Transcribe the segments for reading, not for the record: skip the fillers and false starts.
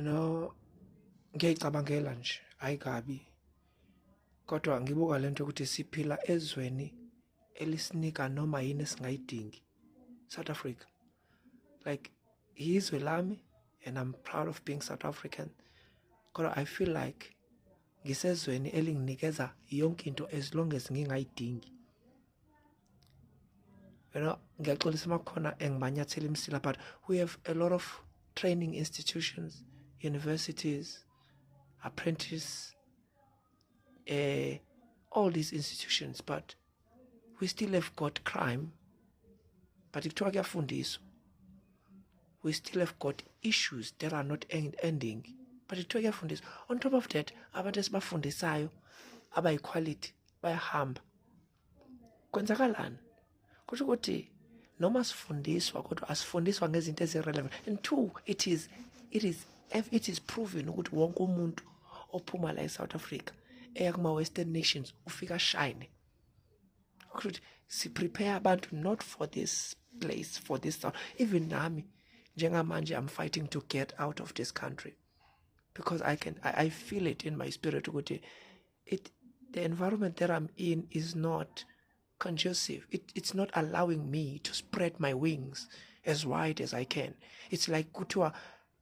You know, ngiyayicabangela nje ayikabi kodwa ngibuka lento ukuthi siphila ezweni elisinika noma yini esingayidingi. South Africa, like izwe lami, and I'm proud of being South African. Kodwa I feel like ngisezweni elinginikeza yonke into as long as ngingayidingi. You know, ngiyaxolisa makhona engibanyathela imsila, but we have a lot of training institutions, universities, apprentice, all these institutions, but we still have got crime. But kuthiwa kuyafundiswa, we still have got issues that are not ending. But kuthiwa kuyafundiswa. On top of that, abantu esibafundisayo abayi-quality bayahamba. Kwenzakalani? Kusho ukuthi noma sifundiswa kodwa asifundiswa ngezinto ezi-relevant. And two, it is proven ukuthi wonke umuntu ophuma la eSouth Africa eya kuma-Western nations ufika shine. Kusho ukuthi si-prepare abantu not for this place, for this town. Even nami njengamanje I'm fighting to get out of this country because I feel it in my spirit ukuthi the environment that I'm in is not conducive. It's not allowing me to spread my wings as wide as I can. It's like kuthiwa,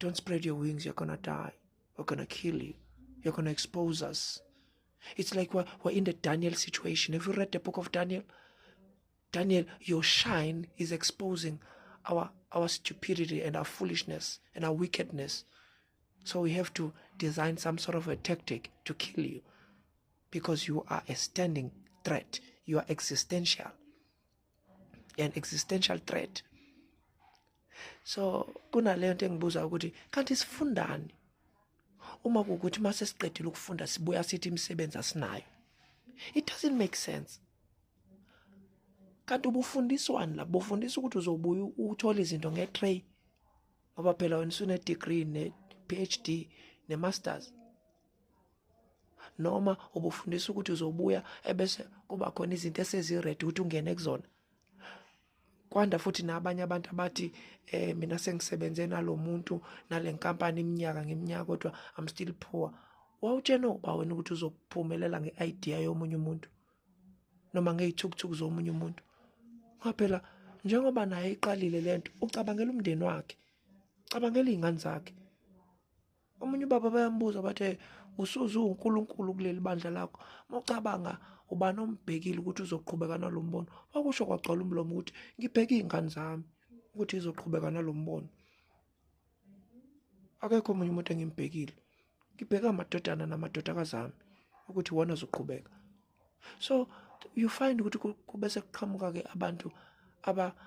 don't spread your wings, you're gonna die, we're gonna kill you, you're gonna expose us. It's like we're in the Daniel situation. Have you read the book of Daniel? Daniel, your shine is exposing our stupidity and our foolishness and our wickedness. So we have to design some sort of a tactic to kill you because you are a standing threat. You are existential. An existential threat. So kunaleyo nto engibuza ukuthi kanti sifundani? Uma kukuthi mase siqedile ukufunda sibuya sithi imisebenzi asinayo. It doesn't make sense. Kanti ubufundiswani la bufundisa ukuthi uzobuya uthola izinto nge-tray ngoba phela wena usune degree ne-PhD ne-masters. Noma ubufundisa ukuthi uzobuya ebese kuba khona izinto eseziredi ukuthi ungene kuzona. Kwanda futhi nabanye abantu abathi mina sengisebenze nalo muntu nale nkampani iminyaka ngeminyaka kodwa I'm still poor. Wawutshena uba wena ukuthi uzophumelela nge-idea yomunye umuntu noma ngeyithukuthuku zomunye umuntu. Ngaphela njengoba naye iqalile lento ucabangela umndeni wakhe, ucabangela izingane zakhe. Omunye ubaba bayambuza bathi usuze uNkulunkulu kuleli bandla lakho, mawucabanga ubani ombhekile ukuthi uzoqhubeka nalombono. Wakusho kwagcwala umlomo ukuthi ngibheka izingane zami ukuthi izoqhubeka nalombono. Akekho omunye umuntu engimbhekile. Ngibheka amadodana namadodakazi ami ukuthi wona uzoqhubeka. So you find ukuthi kubese kuqhamuka ke abantu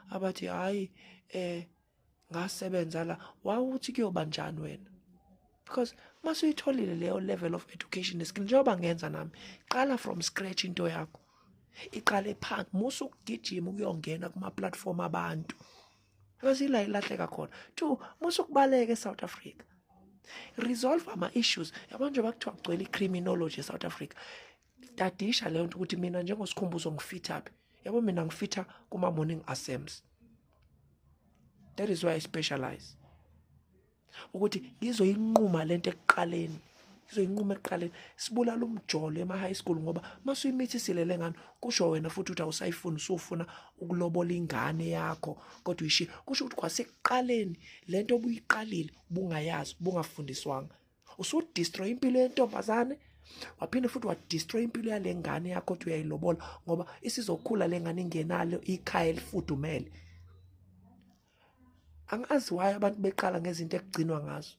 abathi hayi ngasebenza la wawuthi kuyoba njani wena. Because mase uyitholile leyo level of education skill njengoba ngenza nami, qala from scratch into yakho. Iqale phansi musu ukugijima ukuyongena kuma platform abantu. Because ila ilahleka khona. Two, musu kubaleka eSouth Africa. Resolve ama issues. Yabona nje bakuthiwa kugcwele criminology eSouth Africa. Dadisha leyo nto ukuthi mina njengosikhumbuzo ngifitha phi. Yabo mina ngifitha kuma morning assemblies. That is why I specialize. Ukuthi ngizoyinquma lento ekuqaleni. Ngizoyinquma ekuqaleni. Sibulala umjolo ema high school ngoba mase uyimithisile lengane kusho wena futhi ukuthi awusayifuni usufuna ukulobola ingane yakho kodwa uyishi. Kusho ukuthi kwasekuqaleni lento obuyiqalile bungayazi bungafundiswanga. Usudestroy impilo yentombazane. Waphinde futhi wadestroy impilo yale ngane yakho kodwa uyayilobola ngoba isizokhula lengane ingenalo ikhaya elifudumele. Angazi why abantu beqala ngezinto ekugcinwa ngazo.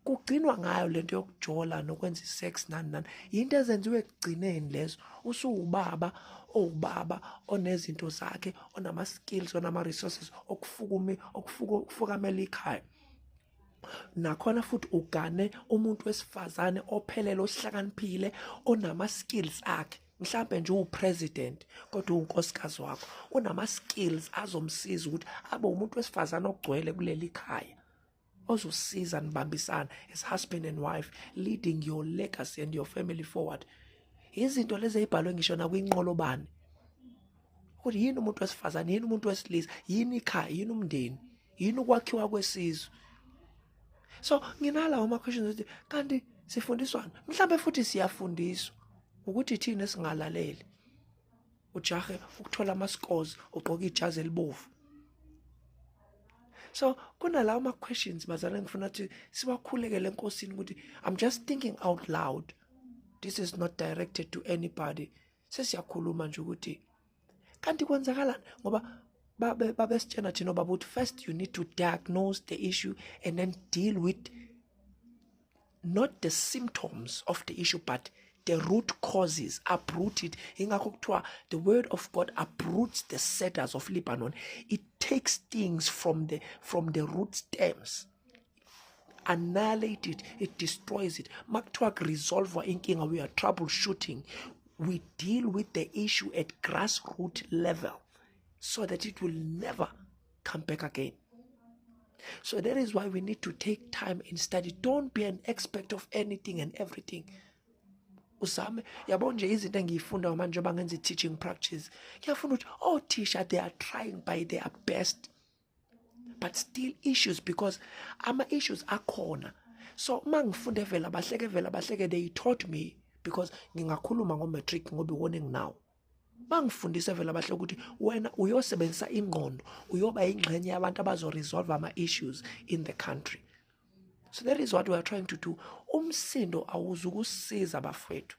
Kugcinwa ngayo lento yokujola nokwenza isex nani. Into ezenziwe ekugcineni lezo. Usuwubaba onezinto zakhe, onama skills, onama resources okufukamela ikhaya. Nakhona futhi ugane umuntu wesifazane ophelele ohlakaniphile onama skills akhe. Mhlambe nje upresident kodwa unkosikazi wakho unama skills azomsiza ukuthi abe umuntu wesifazane ogcwele kuleli khaya ozosiza nibambisana as husband and wife, leading your legacy and your family forward. Izinto lezi ezibhalwe ngisho na kwinqolobane ukuthi yini umuntu wesifazane, yini umuntu wesilisa, yini ikhaya, yini umndeni, yini ukwakhiwa kwesizwe. So nginalawo ama-questions ukuthi kanti sifundiswana, mhlawumbe futhi siyafundiswa ukuthi thina singalaleli, ujahe ukuthola ama-scores, ugqoke ijazi elibovu. So kunalawo ama-questions bazalwane ngifuna ukuthi siwakhulekele enkosini ukuthi I'm just thinking out loud. This is not directed to anybody. Sesiyakhuluma nje ukuthi kanti kwenzakalani ngoba babesitshena thina baba ukuthi first you need to diagnose the issue and then deal with not the symptoms of the issue but the root causes, uproot it. Ingakho kuthiwa the word of God uproots the cedars of Lebanon. It takes things from the root stems, annihilate it, it destroys it. Makuthiwa resolve inkinga, we are troubleshooting. We deal with the issue at grassroots level so that it will never come back again. So that is why we need to take time and study. Don't be an expert of anything and everything. Usame yabo nje izinto engiyifunda manje bangenza teaching practice. Ngiyafuna ukuthi teacher, they are trying by their best. But still issues, because ama issues akhona. So mangifunda vela bahleke they taught me, because ngingakhuluma ngo-matric ngoba warning now. Bangifundise vela bahle ukuthi wena uyosebenzisa ingqondo, uyoba ingxenye yabantu abazo-resolve ama-issues in the country. So that is what we are trying to do. Umsindo awuzukusiza bafowethu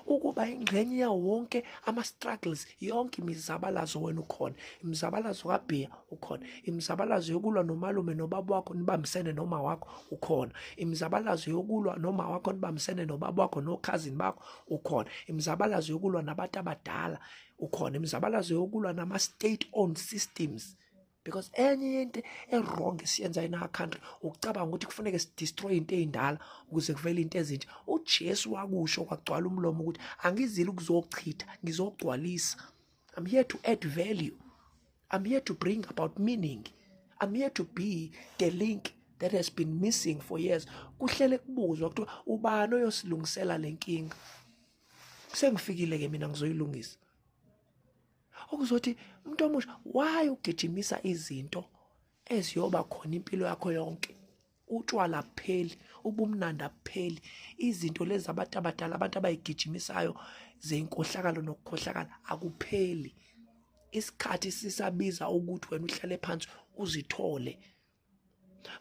ukuba ingxenye yawo wonke ama-struggles, yonke imizabalazo wena ukhona, imizabalazo kabhiya ukhona, imizabalazo yokulwa nomalume nobaba wakho nibambisene noma wakho ukhona, imizabalazo yokulwa noma wakho nibambisene nobaba wakho nokhazini bakho ukhona, imizabalazo yokulwa nabantu abadala ukhona, imizabalazo yokulwa nama-state-owned systems. Because enye into e-wrong siyenza in our country ukucabanga ukuthi kufuneke sidestroy into ey'ndala ukuze kuvele into ezintsha. uJesu wakusho kwagcwala umlomo ukuthi angizile ukuzochitha, ngizogcwalisa. I'm here to add value. I'm here to bring about meaning. I'm here to be the link that has been missing for years. Kuhlele kubuzwa kuthiwa ubani oyosilungisela le nkinga. Sengifikile-ke mina ngizoyilungisa. Okuzothi umuntu omusha, why ugijimisa izinto eziyoba khona impilo yakho yonke? Utshwala bupheli, ubumnandi abupheli, izinto lezi abantu abadala abantu abayigijimisayo zeyinkohlakalo nokukhohlakala akupheli. Isikhathi sisabiza ukuthi wena uhlale phansi uzithole.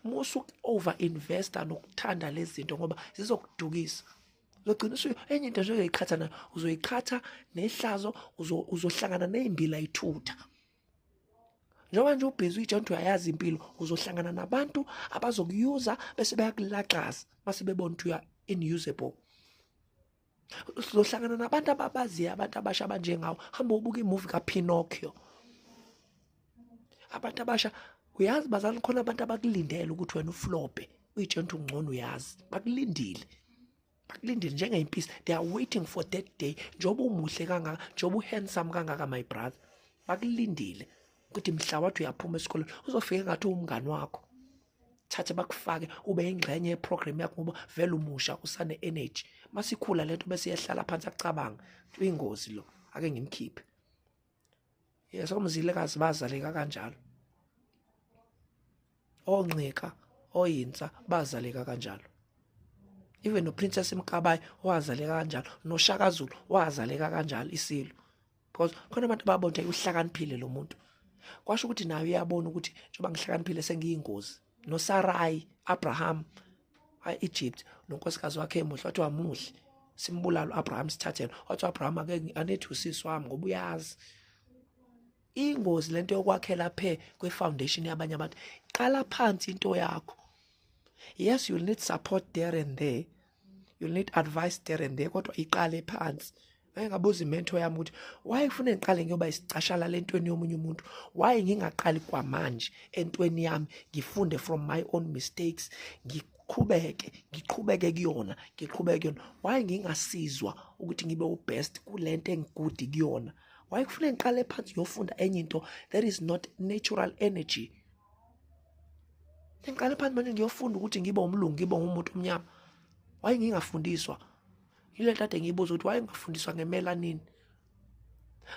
Musu over investa nokuthanda lezi zinto ngoba zizokudukisa. Uzogcina enye into nje uzoyiqhatha nayo, uzoyiqhatha nehlazo, uzohlangana nezimbila yithutha. Njengoba nje ubhizi uyitshela uyayazi impilo, uzohlangana nabantu abazokuyuza bese bayakulaxaza mase bebona ukuthi uya inusable. Uzohlangana nabantu ababaziyo, abantu abasha abanjengawo. Hamba ubuka imovie kaPinocchio. Abantu abasha uyazi bazalwane, khona abantu abakulindele ukuthi wena uflope, uyitshela ukuthi ungcono uyazi. Bakulindile. Bakulindile njengempisi. They are waiting for that day. Njengoba umuhle kangaka, njengoba uhandsome kangaka my brother. Bakulindile ukuthi mhla wathi uyaphuma esikoleni uzofika ngathi umngani wakho. Thatha bakufake ube ingxenye yeprogram yakho ngoba vele umusha usane energy. Masikhula lento bese iyahlala phansi acabanga. Uyingozi lo, ake ngimkhiphe. Yes, omzilekazi bazaleka kanjalo. Onqika, oyinsa bazaleka kanjalo. Even no Princess Mkabayi wazaleka kanjalo, no Shaka Zulu wazaleka kanjalo isilo. Because khona abantu babonke uhlakaniphile lo muntu. Kwasho ukuthi nawe uyabona ukuthi njengoba ngihlakaniphile sengiyingozi. No Sarai, Abraham, Egypt, nonkosikazi wakhe emuhle wathi wamuhle. Simbulalo Abraham sithathele. Wathi Abraham ake anethi usisi wami ngoba uyazi. Ingozi lento yokwakhela phe kwe-foundation yabanye abantu. Qala phansi into yakho. Yes, you'll need support there and there. You'll need advice there and there. Kodwa iqale phansi. Ngabuza imento yami ukuthi why ufuna ngiqale ngiyoba isicashala lentweni yomunye umuntu? Why ngingaqali kwamanje entweni yami ngifunde from my own mistakes, ngiqhubeke kuyona. Why ngingasizwa ukuthi ngibe ubest kulento engigudi kuyona? Why kufanele ngiqale phansi yofunda enye into that is not natural energy? Ngiqale phansi manje ngiyofunda ukuthi ngibe umlungu, ngibe umuntu omnyama. Why ngingafundiswa? Yile kade ngiyibuza ukuthi why ngingafundiswa ngemelanin?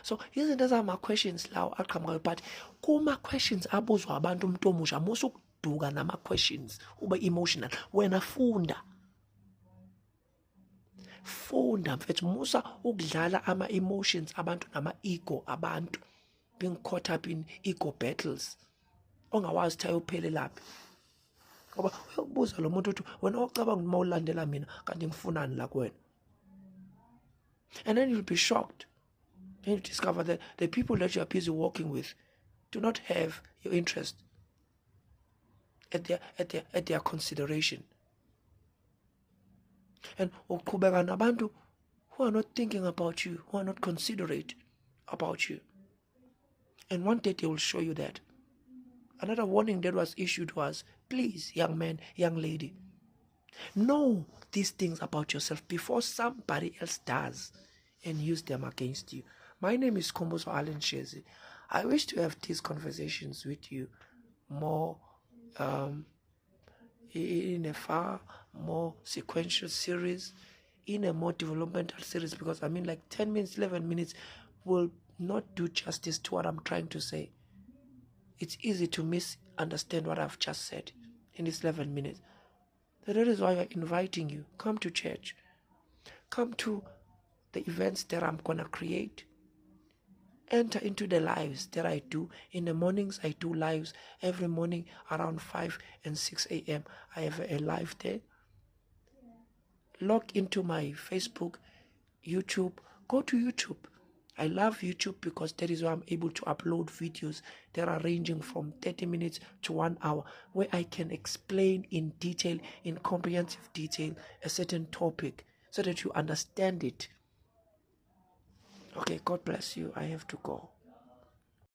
So izinto zama questions lawo aqhamukayo, but kuma questions abuzwa abantu umuntu omusha musu ukuduka nama-questions, ube emotional. Wena funda mfethu, musa ukudlala ama-emotions abantu nama-ego abantu, being caught up in ego battles ongawazi ukuthi ayophelelaphi. Ngoba uyokubuza lo muntu ukuthi wena ocabanga ukuthi uma ulandela mina kanti ngifunani la kuwena. And then you'll be shocked. Then you discover that the people that you are busy working with do not have your interest at their consideration. And uqhubeka nabantu who are not thinking about you, who are not considerate about you. And one day they will show you that. Another warning that was issued was, please, young man, young lady, know these things about yourself before somebody else does and use them against you. My name is Komboso Allen Shezi. I wish to have these conversations with you more in a far more sequential series, in a more developmental series, because I mean like 10 minutes, 11 minutes will not do justice to what I'm trying to say. It's easy to misunderstand what I've just said in this 11 minutes. So that is why I'm inviting you. Come to church. Come to the events that I'm going to create. Enter into the lives that I do. In the mornings, I do lives every morning around 5 and 6 a.m. I have a live there. Log into my Facebook, YouTube. Go to YouTube. I love YouTube because that is where I'm able to upload videos that are ranging from 30 minutes to 1 hour, where I can explain in detail, in comprehensive detail, a certain topic so that you understand it. Okay, God bless you. I have to go.